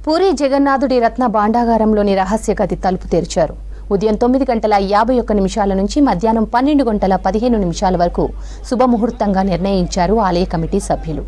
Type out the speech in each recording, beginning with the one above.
పూరి జగన్నాథుడి రత్న భాండాగారంలోని రహస్య గది తలుపు తెరిచారు. ఉదయం 9:51 నుంచి మధ్యాహ్నం 12:15 వరకు శుభముహూర్తంగా నిర్ణయించారు ఆలయ కమిటీ సభ్యులు.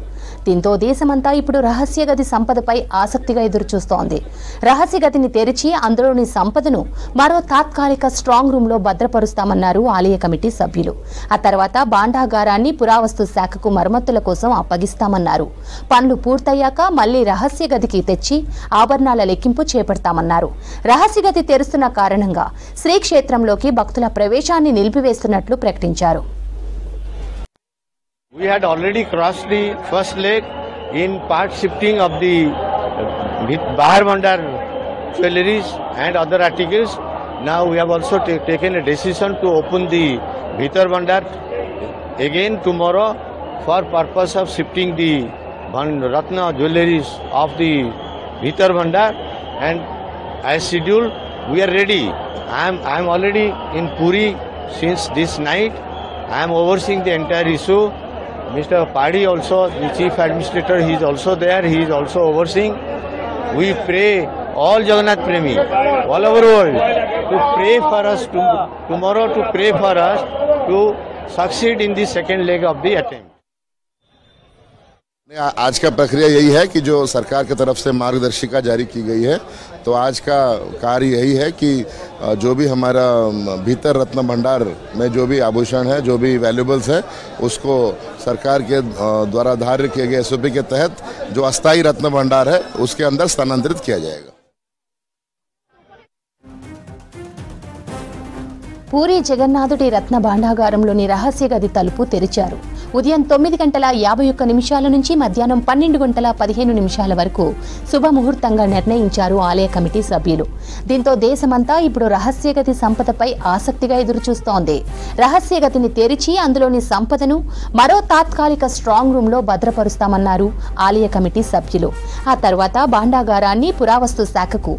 దీంతో దేశమంతా ఇప్పుడు రహస్య గది సంపదపై ఆసక్తిగా ఎదురుచూస్తోంది. రహస్య గదిని తెరిచి అందులోని సంపదను మరో తాత్కాలిక స్ట్రాంగ్ రూమ్ లో భద్రపరుస్తామన్నారు ఆలయ కమిటీ సభ్యులు. ఆ తర్వాత భాండాగారాన్ని పురావస్తు శాఖకు మరమ్మతుల కోసం అప్పగిస్తామన్నారు. పనులు పూర్తయ్యాక మళ్లీ రహస్య గదికి తెచ్చి ఆభరణాల లెక్కింపు చేపడతామన్నారు. రహస్య గది తెరుస్తున్న కారణంగా శ్రీక్షేత్రంలోకి భక్తుల ప్రవేశాన్ని నిలిపివేస్తున్నట్లు ప్రకటించారు. We had already crossed the first leg in part shifting of the Bahar Bhandar jewelleries and other articles. Now we have also taken a decision to open the Bhitar Bhandar again tomorrow for purpose of shifting the Ratna jewelleries of the Bhitar Bhandar, and as scheduled we are ready. I am already in Puri since this night. I am overseeing the entire issue. Mr. Padi also, the chief administrator, he is also there. He is also overseeing. We pray all Jagannath Premi all over the world to pray for us tomorrow, to pray for us to succeed in the second leg of the attempt. आज का प्रक्रिया यही है कि जो सरकार की तरफ से मार्गदर्शिका जारी की गई है, तो आज का कार्य यही है कि जो भी हमारा भीतर रत्न भंडार में जो भी आभूषण है, जो भी वैल्यूबल्स है, उसको सरकार के द्वारा धार्य किए गए एसओपी के तहत जो अस्थायी रत्न भंडार है उसके अंदर स्थानांतरित किया जाएगा। పూరి జగన్నాథుడి రత్న భాండాగారంలోని రహస్య గది తలుపు తెరిచారు. ఉదయం 9:51 నుంచి మధ్యాహ్నం 12:15 వరకు శుభముహూర్తంగా నిర్ణయించారు ఆలయ కమిటీ సభ్యులు. దీంతో దేశమంతా ఇప్పుడు రహస్య గది సంపదపై ఆసక్తిగా ఎదురుచూస్తోంది. రహస్య గదిని తెరిచి అందులోని సంపదను మరో తాత్కాలిక స్ట్రాంగ్ రూమ్ లో భద్రపరుస్తామన్నారు ఆలయ కమిటీ సభ్యులు. ఆ తర్వాత భాండాగారాన్ని పురావస్తు శాఖకు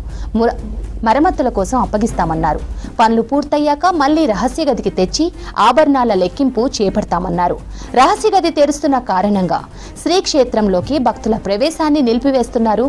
మరమ్మతుల కోసం అప్పగిస్తామన్నారు. పనులు పూర్తయ్యాక మళ్లీ రహస్య గదికి తెచ్చి ఆభరణాల లెక్కింపు చేపడతామన్నారు. రహస్య గది తెరుస్తున్న కారణంగా శ్రీక్షేత్రంలోకి భక్తుల ప్రవేశాన్ని నిలిపివేస్తున్నారు